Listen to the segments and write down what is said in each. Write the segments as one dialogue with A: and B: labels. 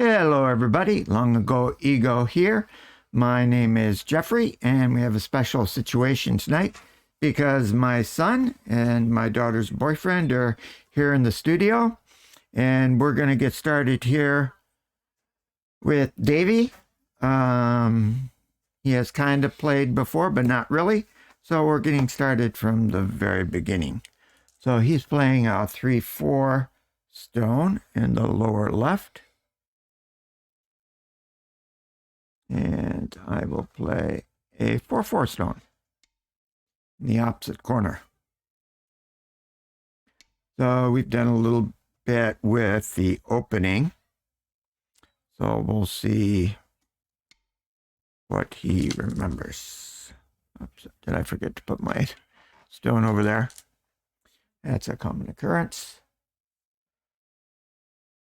A: Hello everybody, Long Ago Ego here. My name is Jeffrey and we have a special situation tonight because my son and my daughter's boyfriend are here in the studio and we're going to get started here with Davy. He has kind of played before but not really, so we're getting started from the very beginning. So he's playing a 3-4 stone in the lower left. And I will play a 4-4 stone in the opposite corner. So we've done a little bit with the opening. So we'll see what he remembers. Oops, did I forget to put my stone over there? That's a common occurrence.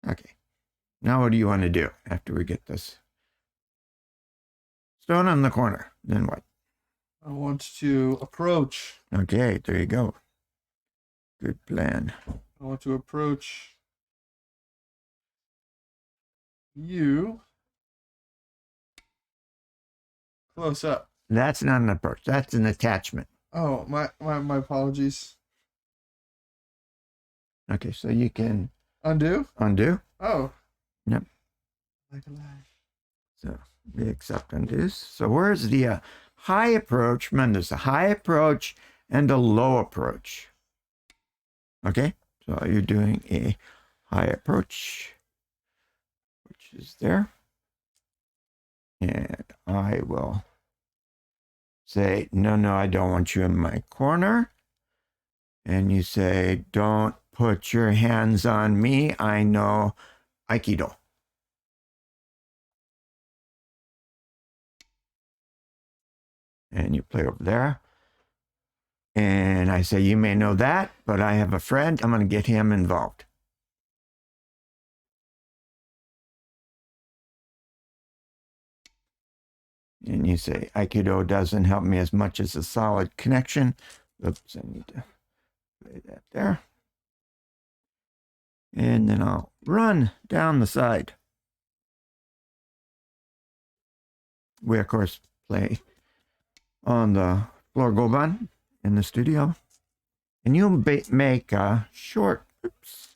A: Okay. Now what do you want to do after we get this stone on the corner? Then what?
B: I want to approach.
A: Okay, there you go. Good plan.
B: I want to approach you close up.
A: That's not an approach. That's an attachment.
B: Oh, my apologies.
A: Okay, so you can
B: Undo?
A: undo.
B: Oh.
A: Yep.
B: Like a lie.
A: So we accept undos. So where's the high approach? Remember, there's a high approach and a low approach. Okay, so you're doing a high approach, which is there. And I will say, no, I don't want you in my corner. And you say, don't put your hands on me. I know Aikido. And you play over there. And I say, you may know that, but I have a friend. I'm going to get him involved. And you say, Aikido doesn't help me as much as a solid connection. Oops, I need to play that there. And then I'll run down the side. We, of course, play on the floor goban in the studio. And you make a short, oops,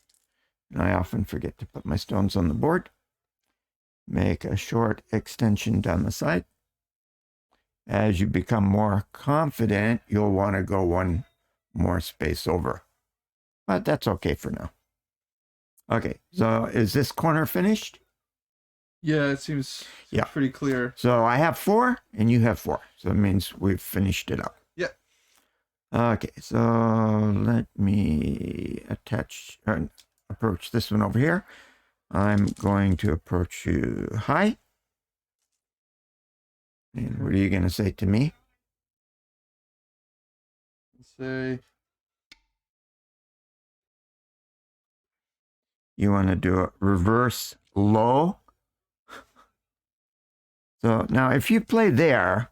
A: and I often forget to put my stones on the board. Make a short extension down the side. As you become more confident, you'll want to go one more space over. But that's okay for now. Okay, so is this corner finished?
B: Yeah, it seems pretty clear.
A: So I have 4 and you have 4. So it means we've finished it up.
B: Yep.
A: Okay, so let me approach this one over here. I'm going to approach you high. And what are you going to say to me?
B: Say,
A: you want to do a reverse low. So now if you play there,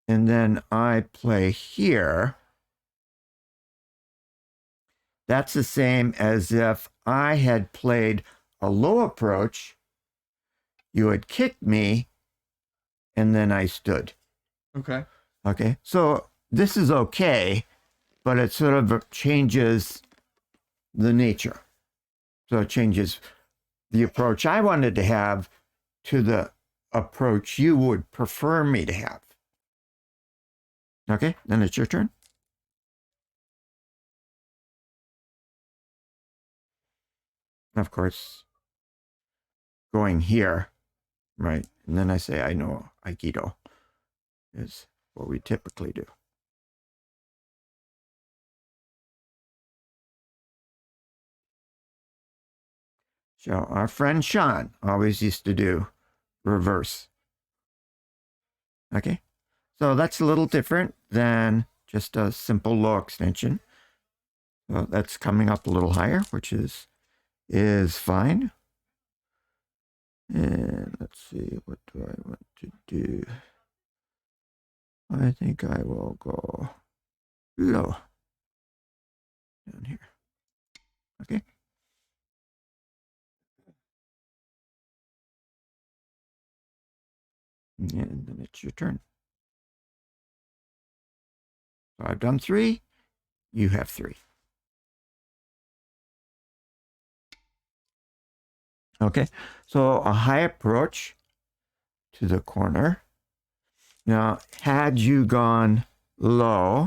A: and then I play here, that's the same as if I had played a low approach, you had kicked me, and then I stood.
B: okay.
A: Okay, so this is okay, but it sort of changes the nature. So it changes the approach I wanted to have to the approach you would prefer me to have. Okay, then it's your turn. Of course, going here, right? And then I say, I know Aikido is what we typically do. So our friend Sean always used to do reverse. Okay, so that's a little different than just a simple low extension. So that's coming up a little higher, which is fine. And let's see, what do I want to do? I think I will go low down here. Okay. And then it's your turn. So I've done 3. You have 3. Okay, so a high approach to the corner. Now, had you gone low,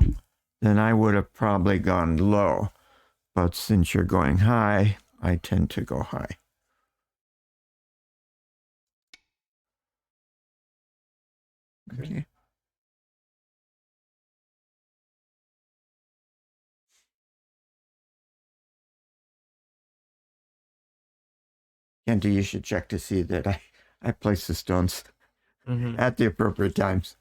A: then I would have probably gone low. But since you're going high, I tend to go high. Okay. Kenty, you should check to see that I place the stones at the appropriate times.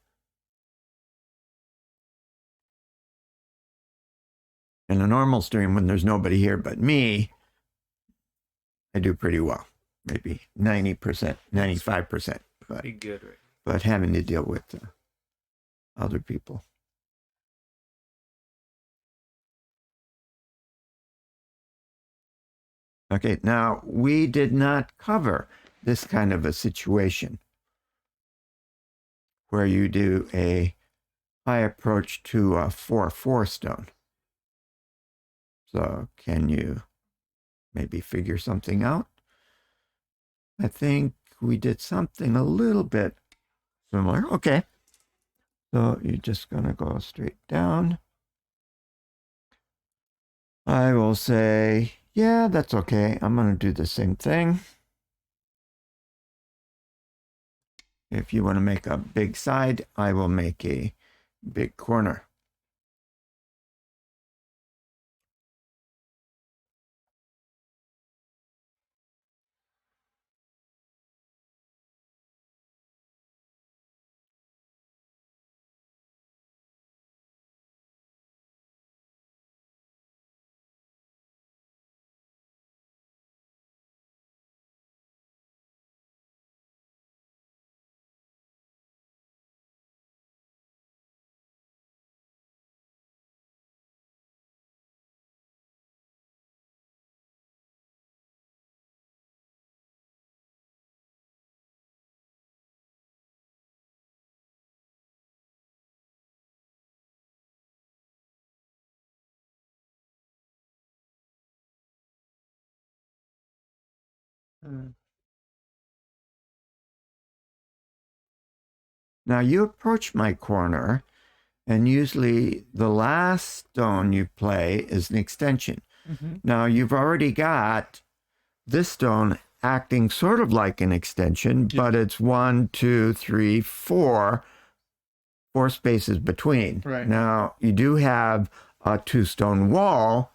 A: In a normal stream, when there's nobody here but me, I do pretty well. Maybe 90%, 95%.
C: Pretty good, right?
A: But having to deal with other people. Okay, now we did not cover this kind of a situation where you do a high approach to a 4/4 stone. So can you maybe figure something out? I think we did something a little bit similar. Okay. So you're just going to go straight down. I will say, yeah, that's okay. I'm going to do the same thing. If you want to make a big side, I will make a big corner. Now you approach my corner, and usually the last stone you play is an extension. Now you've already got this stone acting sort of like an extension, but it's 1, 2, 3, 4 spaces between.
B: Right.
A: Now you do have a 2-stone wall,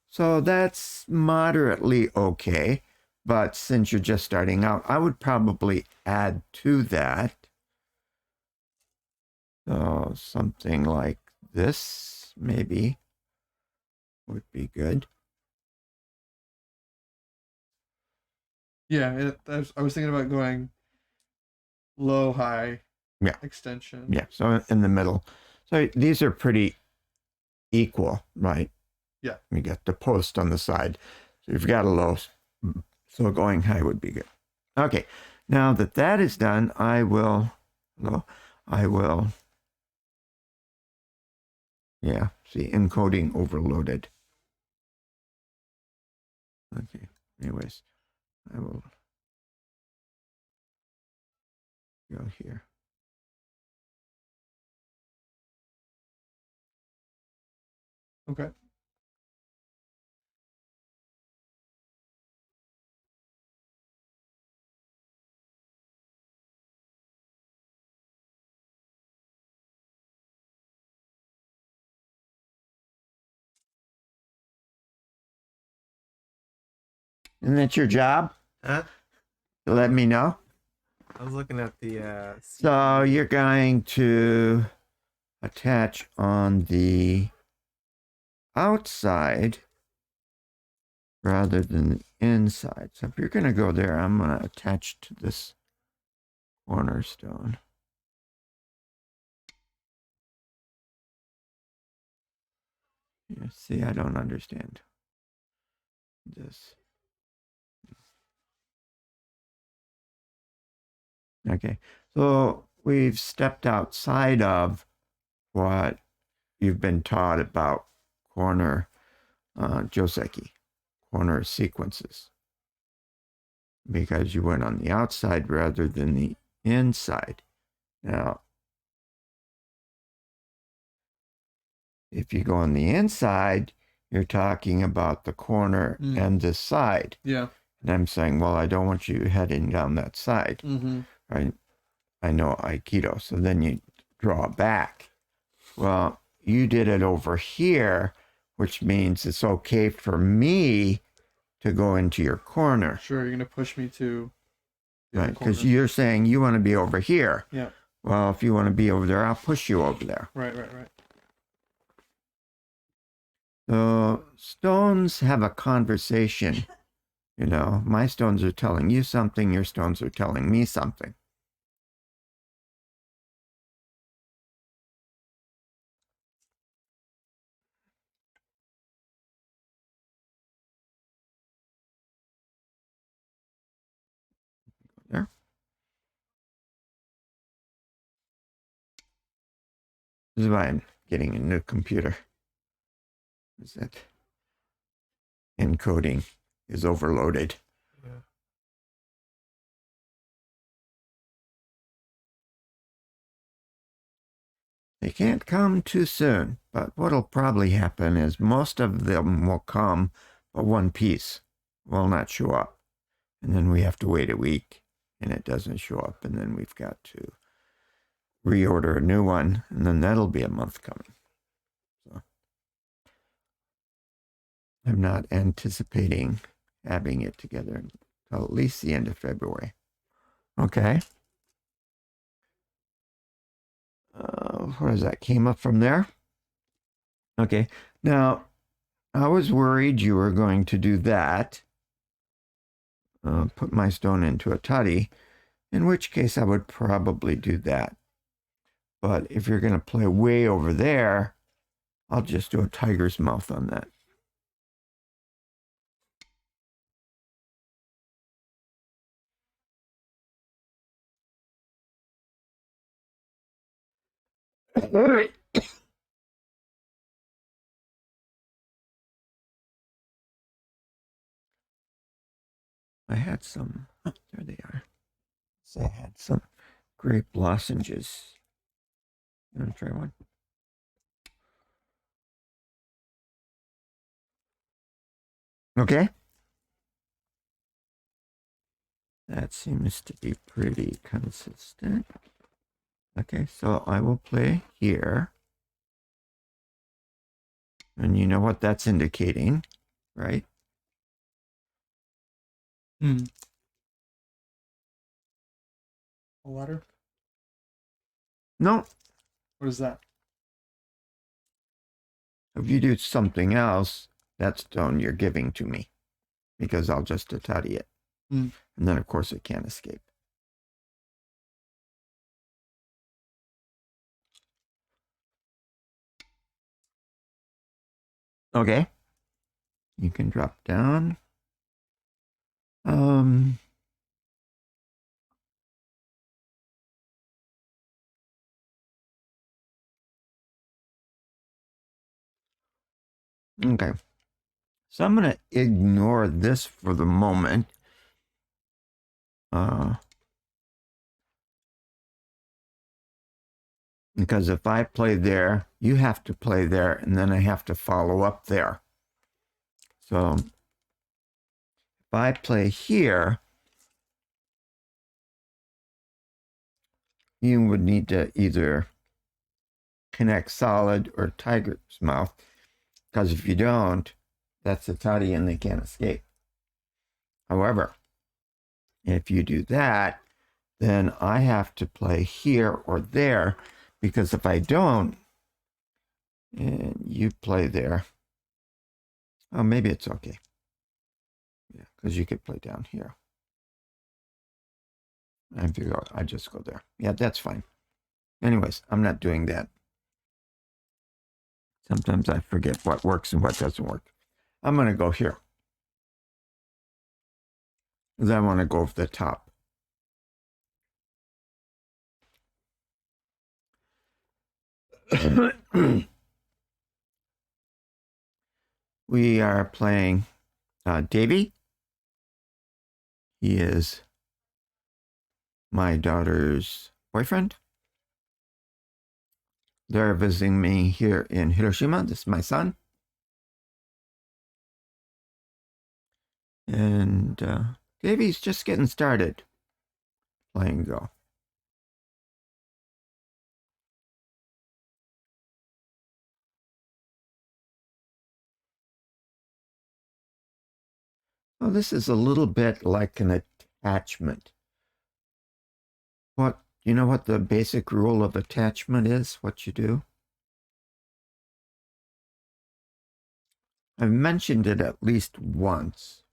A: so that's moderately okay. But since you're just starting out, I would probably add to that. So something like this, maybe, would be good.
B: Yeah, I was thinking about going low, high, extension.
A: Yeah, so in the middle. So these are pretty equal, right?
B: Yeah.
A: We got the post on the side. So you've got a low, so going high would be good. Okay, now that that is done, I will, yeah, see, encoding overloaded. Okay, anyways, I will go here.
B: Okay.
A: Isn't that your job?
C: Huh?
A: To let me know?
C: I was looking at the
A: So you're going to attach on the outside rather than the inside. So if you're going to go there, I'm going to attach to this cornerstone. Yeah, see, I don't understand this. Okay, so we've stepped outside of what you've been taught about corner joseki, corner sequences, because you went on the outside rather than the inside. Now, if you go on the inside, you're talking about the corner and the side.
B: Yeah.
A: And I'm saying, well, I don't want you heading down that side. Right? I know Aikido. So then you draw back. Well, you did it over here, which means it's okay for me to go into your corner.
B: Sure, you're going to push me to...
A: Right, because you're saying you want to be over here.
B: Yeah.
A: Well, if you want to be over there, I'll push you over there.
B: Right.
A: So stones have a conversation. You know, my stones are telling you something, your stones are telling me something. There. This is why I'm getting a new computer. Is that encoding is overloaded.
C: Yeah.
A: They can't come too soon, but what'll probably happen is most of them will come, but one piece will not show up. And then we have to wait a week, and it doesn't show up, and then we've got to reorder a new one, and then that'll be a month coming. So I'm not anticipating having it together until at least the end of February. Okay. What is that? Came up from there? Okay. Now, I was worried you were going to do that. Put my stone into a tutty, in which case I would probably do that. But if you're going to play way over there, I'll just do a tiger's mouth on that. I had some, oh, there they are. So I had some grape lozenges. You want to try one? Okay. That seems to be pretty consistent. Okay, so I will play here. And you know what that's indicating, right?
B: A ladder?
A: No.
B: What is that?
A: If you do something else, that stone you're giving to me, because I'll just tatati it. And then, of course, it can't escape. Okay. You can drop down. Okay. So I'm going to ignore this for the moment. Because if I play there, you have to play there, and then I have to follow up there. So if I play here, you would need to either connect solid or tiger's mouth, because if you don't, that's a toddy and they can't escape. However, if you do that, then I have to play here or there, because if I don't, and you play there, oh, maybe it's okay. Yeah, because you could play down here. And if you go, I just go there. Yeah, that's fine. Anyways, I'm not doing that. Sometimes I forget what works and what doesn't work. I'm going to go here. Because I want to go over the top. We are playing Davy. He is my daughter's boyfriend. They're visiting me here in Hiroshima. This is my son. And Davy's just getting started playing Go. Well, this is a little bit like an attachment. You know what the basic rule of attachment is? What you do? I've mentioned it at least once.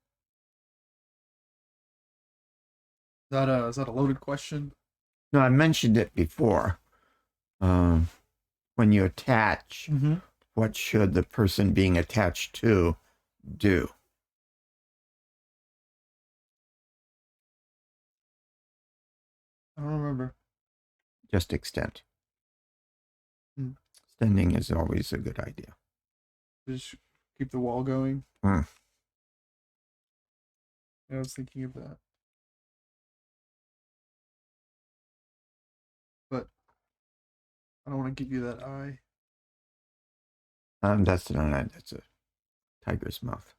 B: Is that a loaded question?
A: No, I mentioned it before. When you attach, what should the person being attached to do?
B: I don't remember.
A: Just extend. Extending is always a good idea.
B: Just keep the wall going. Yeah, I was thinking of that. But I don't want to give you that eye.
A: That's not an eye. That's a tiger's mouth.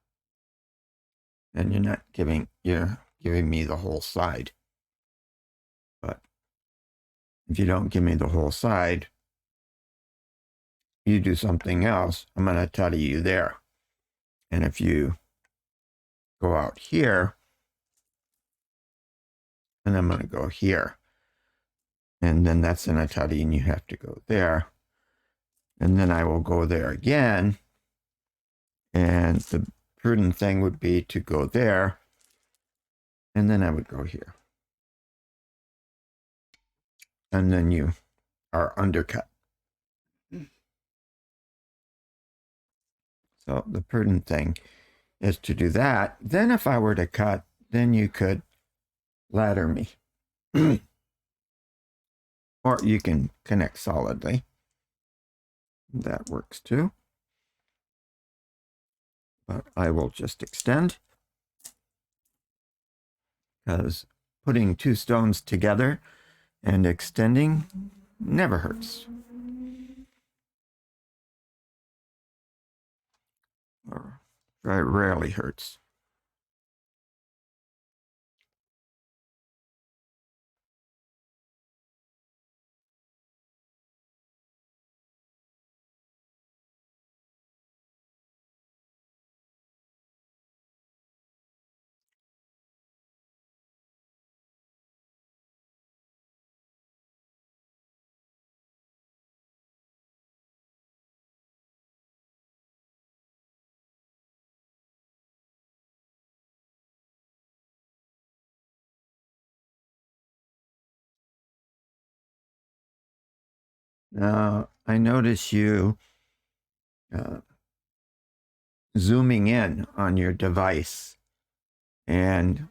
A: And you're giving me the whole side. But if you don't give me the whole side, you do something else, I'm going to tell you there. And if you go out here, and I'm going to go here, and then that's an atari, and you have to go there. And then I will go there again. And the prudent thing would be to go there, and then I would go here. And then you are undercut. So the prudent thing is to do that. Then if I were to cut, then you could ladder me. Or you can connect solidly. That works too. But I will just extend, because putting two stones together and extending never hurts. Or very rarely hurts. Now, I notice you zooming in on your device, and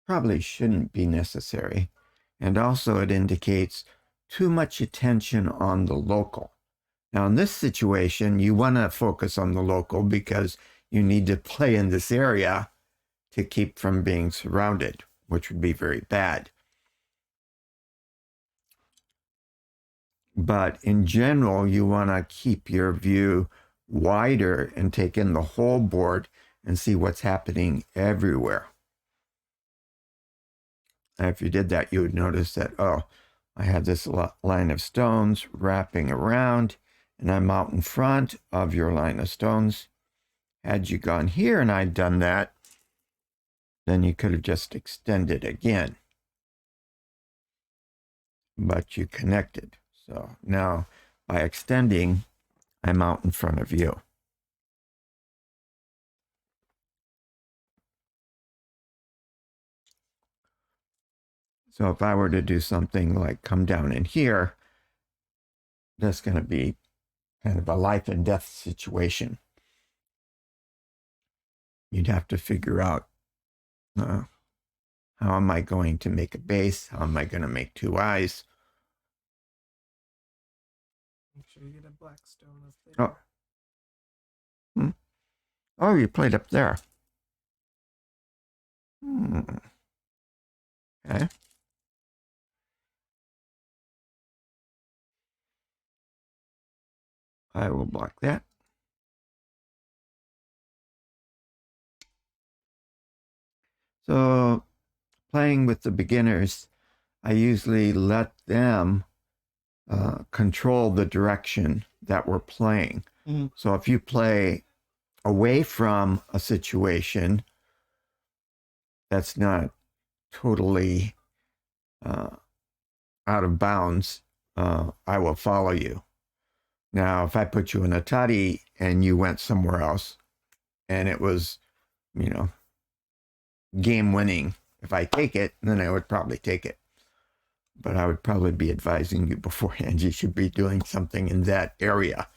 A: probably shouldn't be necessary. And also it indicates too much attention on the local. Now, in this situation, you want to focus on the local because you need to play in this area to keep from being surrounded, which would be very bad. But in general, you want to keep your view wider and take in the whole board and see what's happening everywhere. And if you did that, you would notice that, oh, I have this line of stones wrapping around, and I'm out in front of your line of stones. Had you gone here and I'd done that, then you could have just extended again. But you connected. So now by extending, I'm out in front of you. So if I were to do something like come down in here, that's going to be kind of a life and death situation. You'd have to figure out How am I going to make a base? How am I going to make 2 eyes?
C: Make sure you get a black stone up there.
A: Oh. Oh, you played up there. Okay. I will block that. So, playing with the beginners, I usually let them control the direction that we're playing.
B: Mm-hmm.
A: So, if you play away from a situation that's not totally out of bounds, I will follow you. Now, if I put you in a toddy and you went somewhere else and it was, game winning, if I take it, then I would probably take it. But I would probably be advising you beforehand. You should be doing something in that area.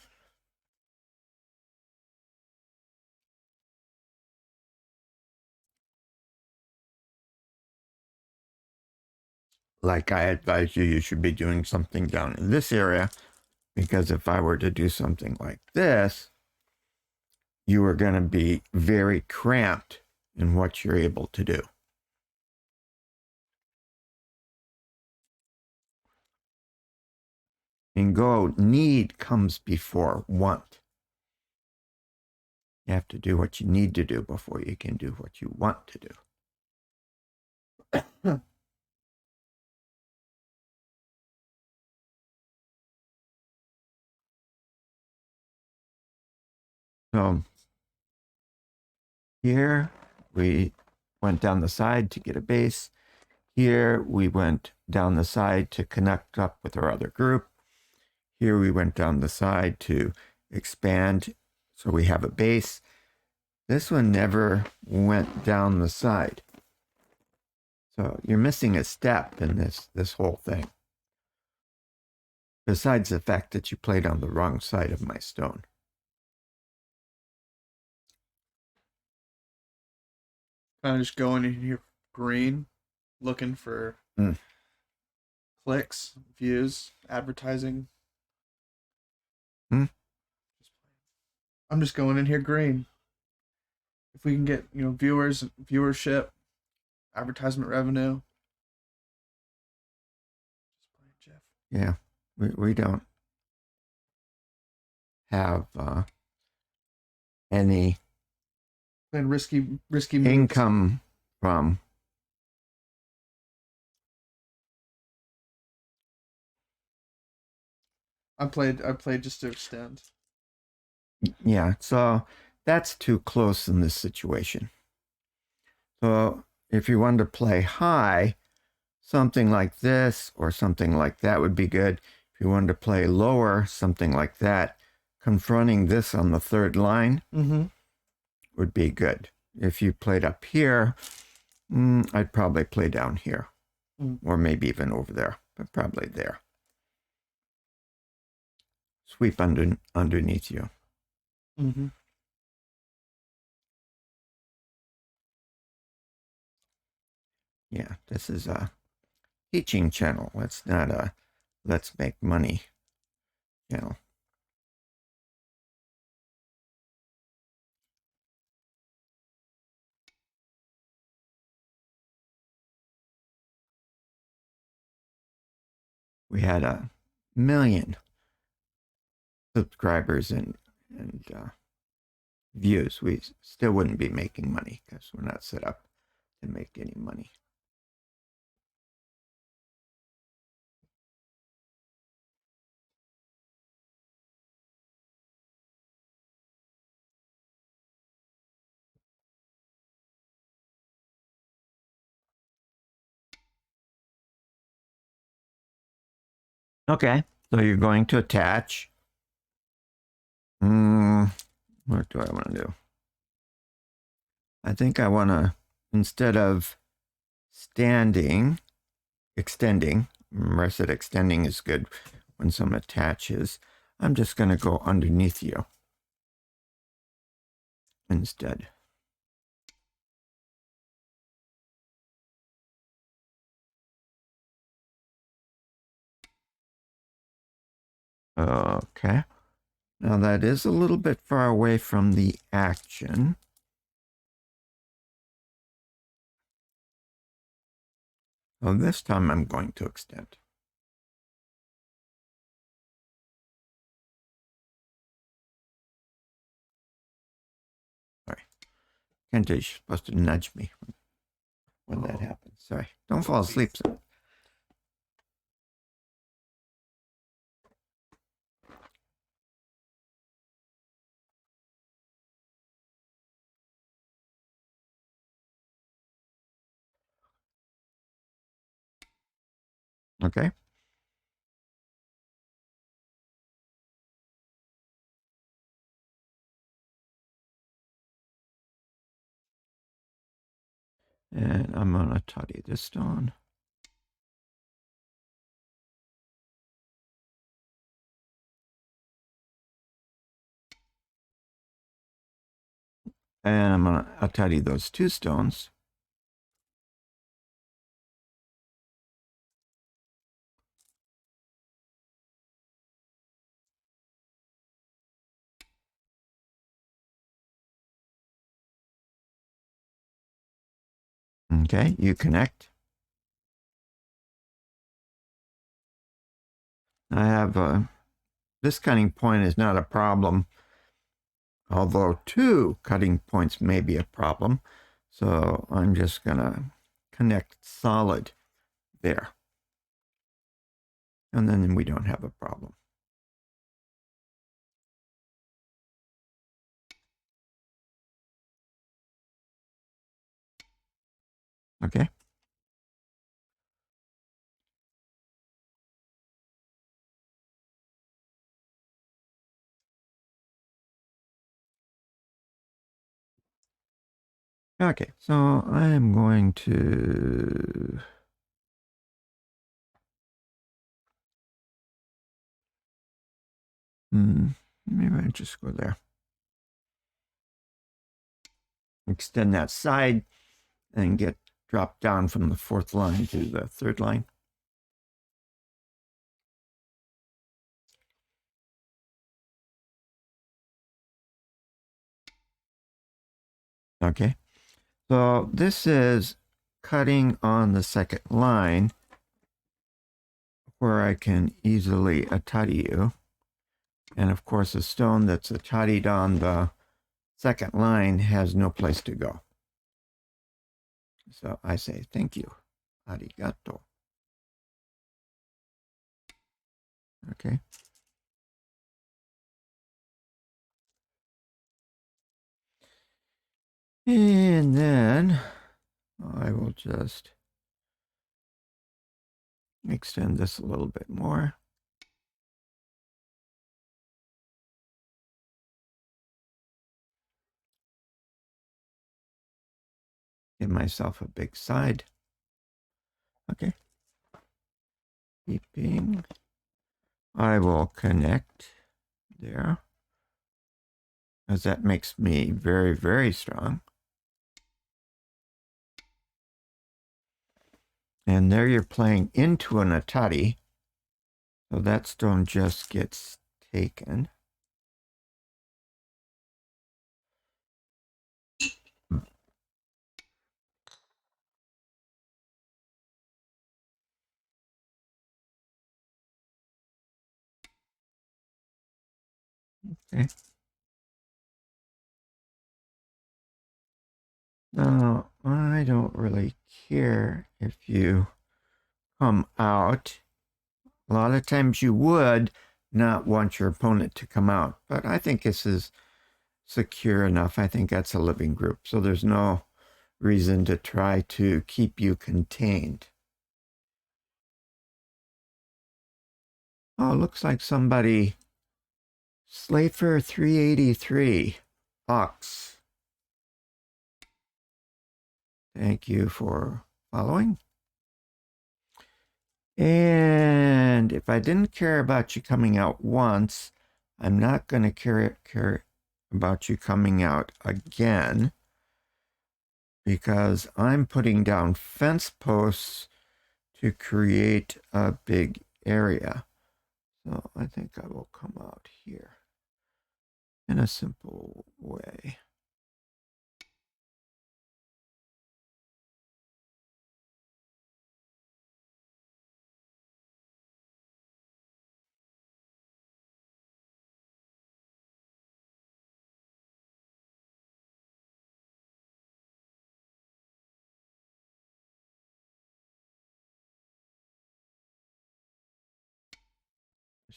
A: Like I advise you, you should be doing something down in this area, because if I were to do something like this, you are going to be very cramped in what you're able to do. In Go, need comes before want. You have to do what you need to do before you can do what you want to do. So here we went down the side to get a base. Here we went down the side to connect up with our other group. Here we went down the side to expand so we have a base. This one never went down the side. So you're missing a step in this whole thing. Besides the fact that you played on the wrong side of my stone.
B: Kind of just going in here green, looking for clicks, views, advertising. I'm just going in here green. If we can get, viewers, viewership, advertisement revenue. Just playing, Jeff.
A: Yeah, we don't have any
B: Playing risky moves.
A: income from
B: I played just to extend.
A: Yeah, so that's too close in this situation. So if you wanted to play high, something like this or something like that would be good. If you wanted to play lower, something like that, confronting this on the third line would be good. If you played up here, I'd probably play down here, or maybe even over there, but probably there. Sweep underneath you. Yeah, this is a teaching channel. It's not a let's make money channel. We had 1 million subscribers and views. We still wouldn't be making money because we're not set up to make any money. Okay, so you're going to attach. What do I want to do? I think I want to, instead of extending, remember I said extending is good when someone attaches, I'm just going to go underneath you instead. Okay. Now that is a little bit far away from the action. So this time I'm going to extend. Sorry. Kenta's supposed to nudge me when that happens. Sorry. Don't fall asleep. Okay. And I'm going to tidy this stone. And I'm going to tidy those two stones. Okay, you connect. I have this cutting point is not a problem, although two cutting points may be a problem. So I'm just going to connect solid there. And then we don't have a problem. Okay. Okay, so I am going to maybe I just go there. Extend that side and get dropped down from the fourth line to the third line. Okay, so this is cutting on the second line where I can easily atari you. And of course, a stone that's ataried on the second line has no place to go. So I say, thank you. Arigato. Okay. And then I will just extend this a little bit more. Give myself a big side. Okay. Keeping. I will connect there, as that makes me very, very strong. And there you're playing into an atari. So that stone just gets taken. Okay. Now, I don't really care if you come out. A lot of times you would not want your opponent to come out, but I think this is secure enough. I think that's a living group, so there's no reason to try to keep you contained. Oh, looks like somebody, Slafer 383, Ox. Thank you for following. And if I didn't care about you coming out once, I'm not going to care about you coming out again, because I'm putting down fence posts to create a big area. So I think I will come out here in a simple way.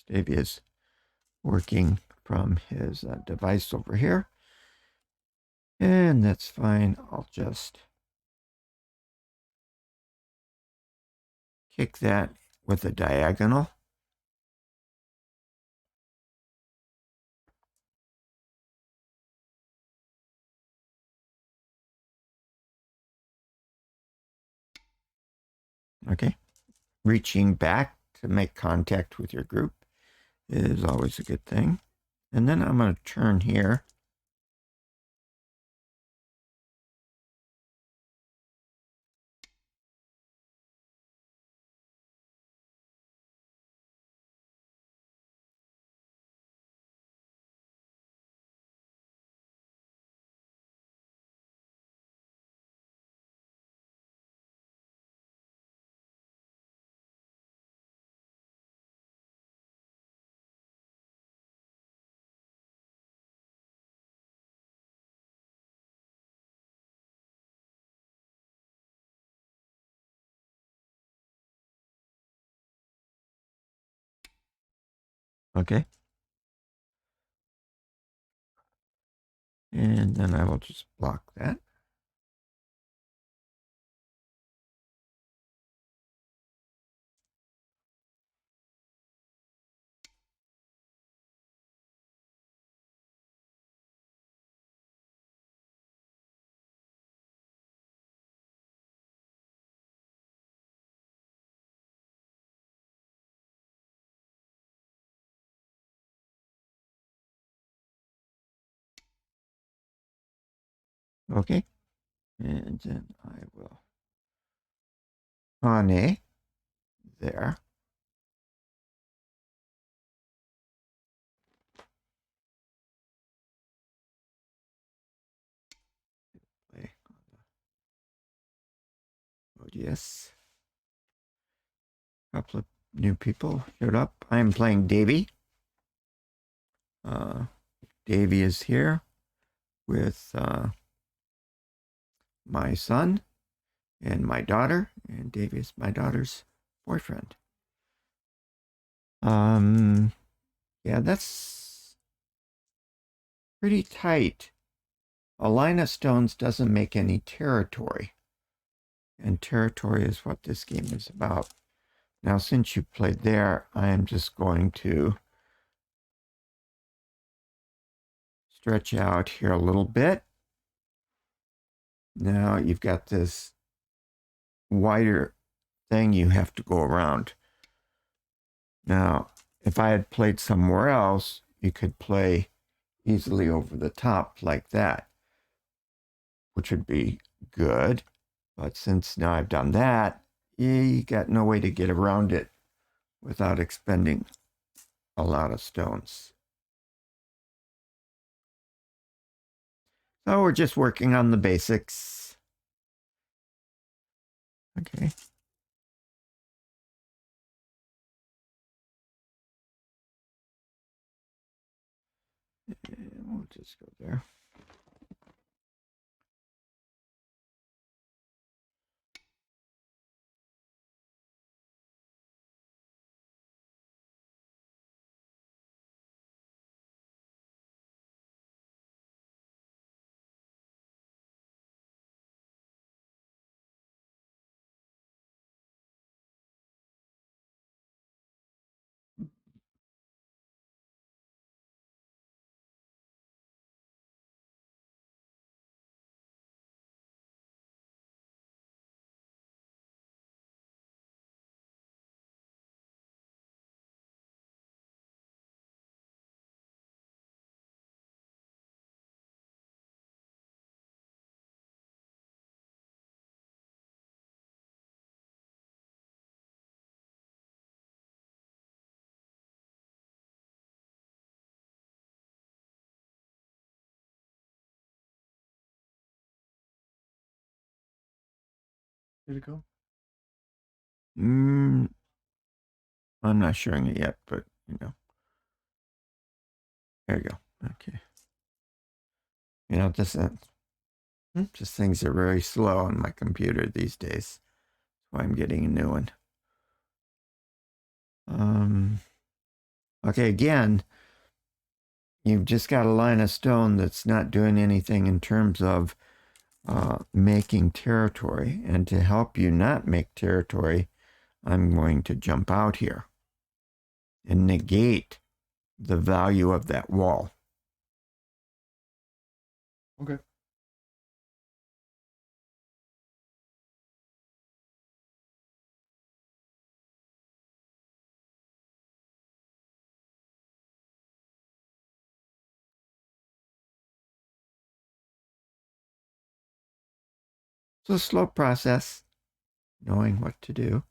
A: Davy is working from his device over here. And that's fine. I'll just kick that with a diagonal. Okay. Reaching back to make contact with your group is always a good thing. And then I'm going to turn here. Okay. And then I will just block that. Okay. And then I will on A there. Play on the ODS. A couple of new people showed up. I'm playing Davy. Davy is here with my son and my daughter, and Davy is my daughter's boyfriend. Yeah, that's pretty tight. A line of stones doesn't make any territory, and territory is what this game is about. Now, since you played there, I am just going to stretch out here a little bit. Now you've got this wider thing you have to go around. Now, if I had played somewhere else, you could play easily over the top like that, which would be good. But since now I've done that, you got no way to get around it without expending a lot of stones. So we're just working on the basics. Okay. And we'll just go there.
B: Did it go?
A: I'm not showing it yet, but you know. There you go. Okay. You know, just things are very slow on my computer these days. That's why I'm getting a new one. Okay, again, you've just got a line of stone that's not doing anything in terms of making territory. And to help you not make territory, I'm going to jump out here and negate the value of that wall.
B: Okay.
A: It's a slow process, knowing what to do.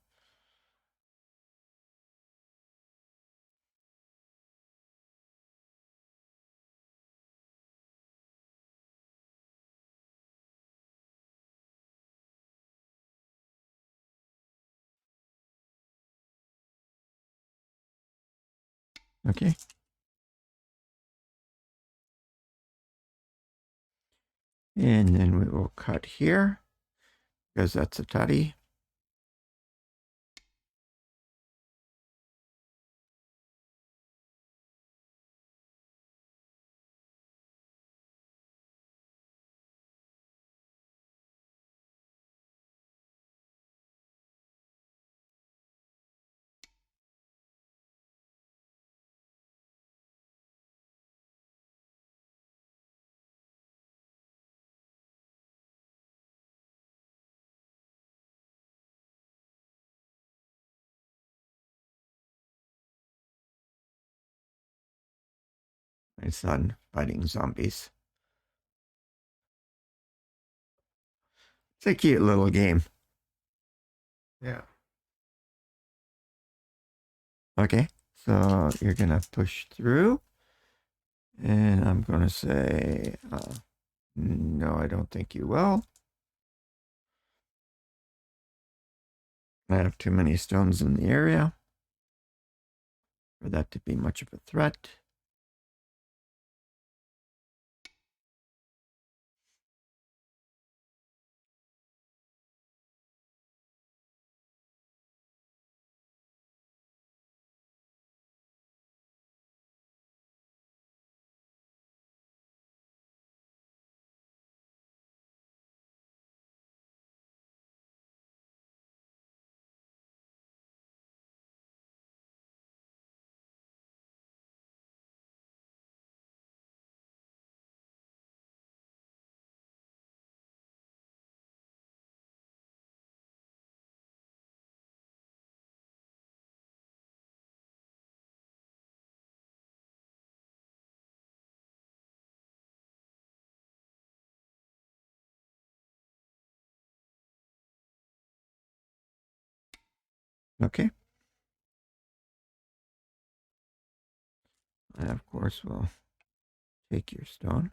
A: Okay. And then we will cut here because that's a tutty. My son fighting zombies. It's a cute little game.
B: Yeah.
A: Okay, so you're going to push through. And I'm going to say, no, I don't think you will. I have too many stones in the area for that to be much of a threat. Okay. And of course, we'll take your stone.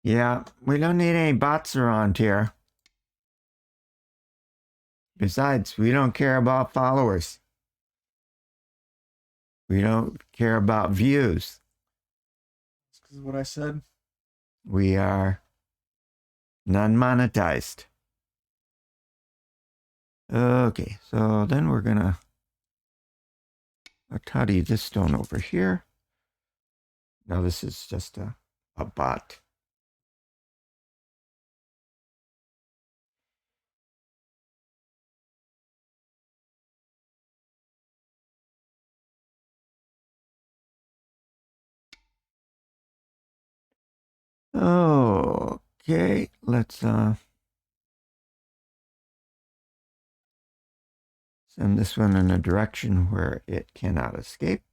A: Yeah, we don't need any bots around here. Besides, we don't care about followers. We don't care about views.
B: That's because of what I said.
A: We are non-monetized. Okay, so then we're going to tidy this stone over here. Now this is just a bot. Okay, Okay, let's send this one in a direction where it cannot escape.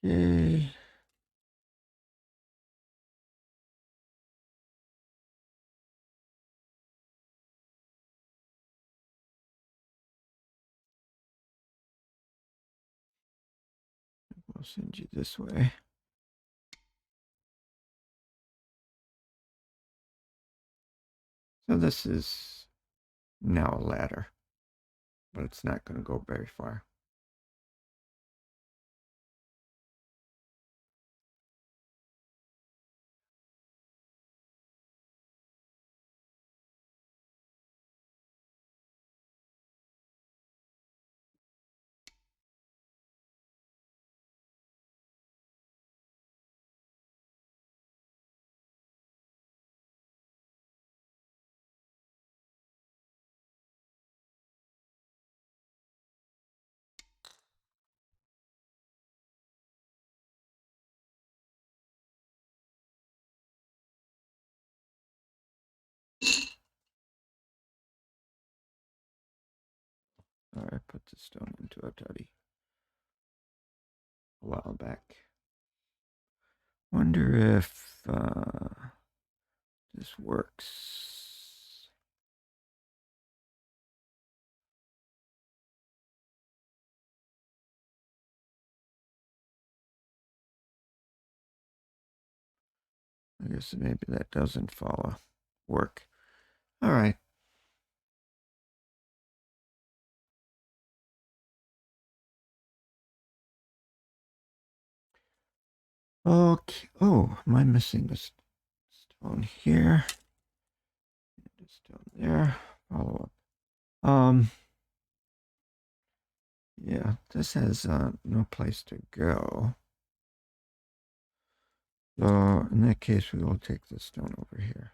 A: Okay. We'll send you this way. So this is now a ladder, but it's not going to go very far. All right, put the stone into a tutty a while back. Wonder if this works. I guess maybe that doesn't work. All right. Okay. Oh, am I missing a stone here? A stone there. Follow up. Yeah, this has no place to go. So in that case, we will take the stone over here.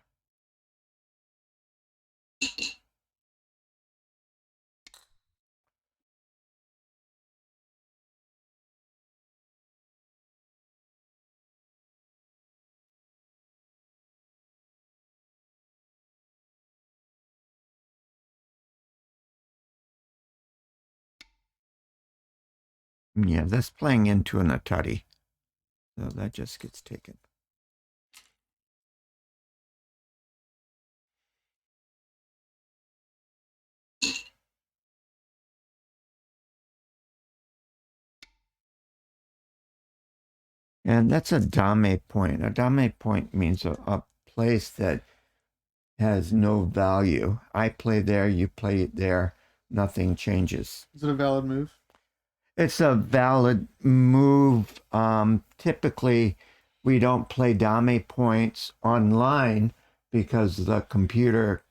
A: Yeah, that's playing into an atari. So that just gets taken. And that's a dame point. A dame point means a place that has no value. I play there, you play there, nothing changes.
B: Is it a valid move?
A: It's a valid move. Typically, we don't play dame points online because the computer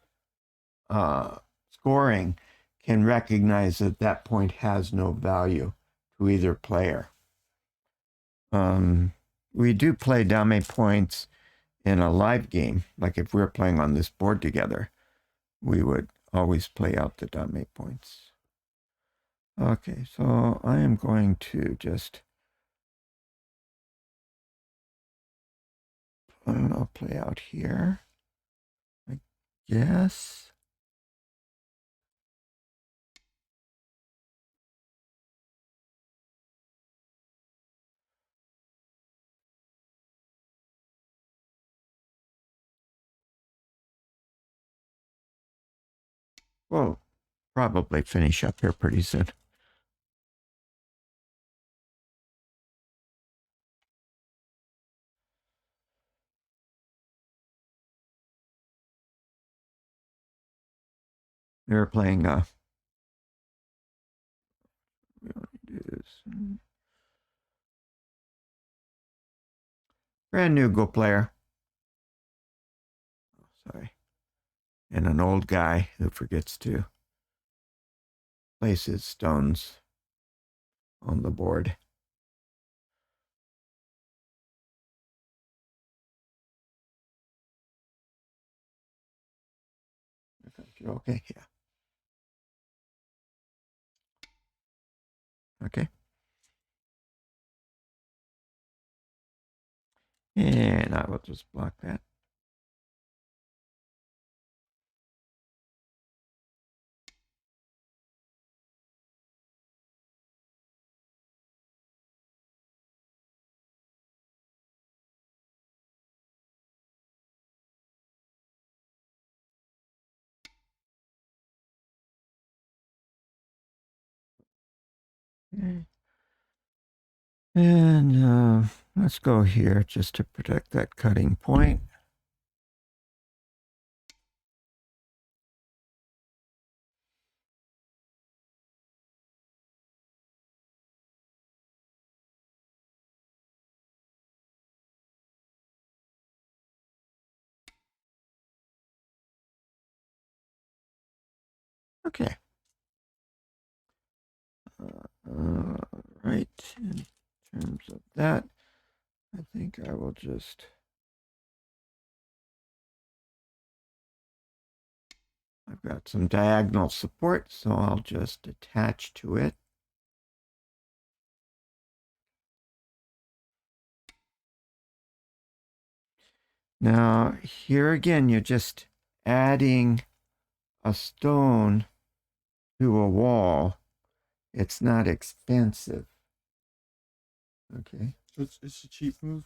A: scoring can recognize that that point has no value to either player. We do play dame points in a live game. Like if we're playing on this board together, we would always play out the dame points. Okay, so I am going to just, I don't know, play out here, I guess. We'll probably finish up here pretty soon. We're playing, we want to do this. Brand new Go player. Oh, sorry. And an old guy who forgets to place his stones on the board. You're okay, yeah. Okay. And I will just block that. Okay. And let's go here just to protect that cutting point. Okay. Right. In terms of that, I think I will just. I've got some diagonal support, so I'll just attach to it. Now, here again, you're just adding a stone to a wall. It's not expensive. Okay.
B: So it's a cheap move.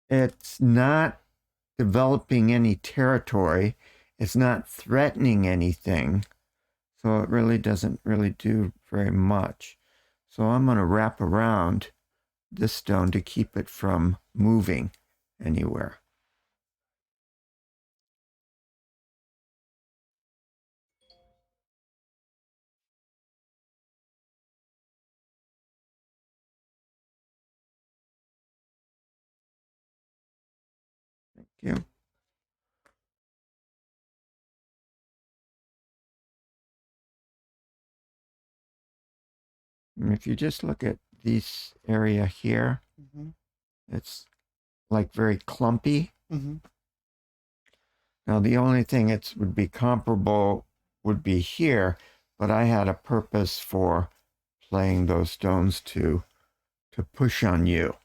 A: It's not developing any territory. It's not threatening anything. So it really doesn't really do very much. So I'm going to wrap around this stone to keep it from moving anywhere. Thank you. And if you just look at this area here, it's like very clumpy. Now the only thing it would be comparable would be here, but I had a purpose for playing those stones to push on you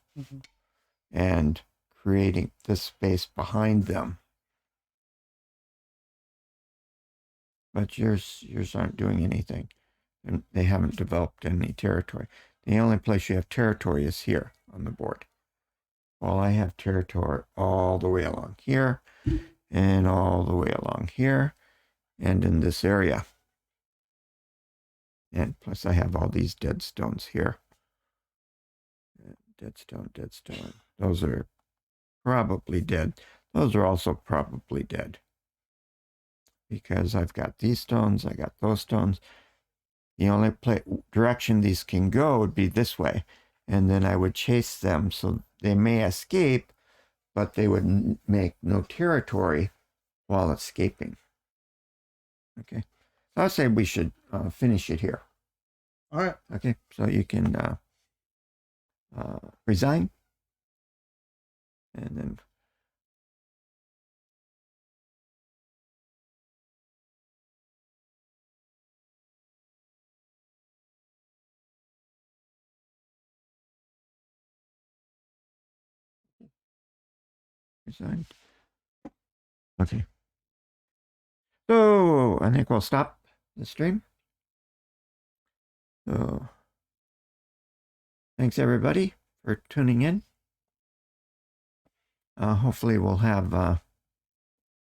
A: and creating this space behind them. But yours aren't doing anything. And they haven't developed any territory. The only place you have territory is here on the board. Well, I have territory all the way along here and all the way along here and in this area. And plus I have all these dead stones here. Dead stone, dead stone. Those are probably dead. Those are also probably dead. Because I've got these stones, I got those stones. The only direction these can go would be this way. And then I would chase them so they may escape, but they would make no territory while escaping. Okay. So I'll say we should finish it here.
B: All right.
A: Okay. So you can resign. And then resign. Okay. So I think we'll stop the stream. So thanks everybody for tuning in. Hopefully we'll have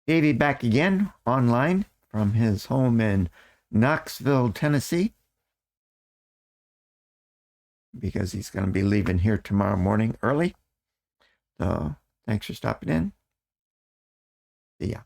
A: Davy back again online from his home in Knoxville, Tennessee, because he's going to be leaving here tomorrow morning early. So thanks for stopping in. See ya.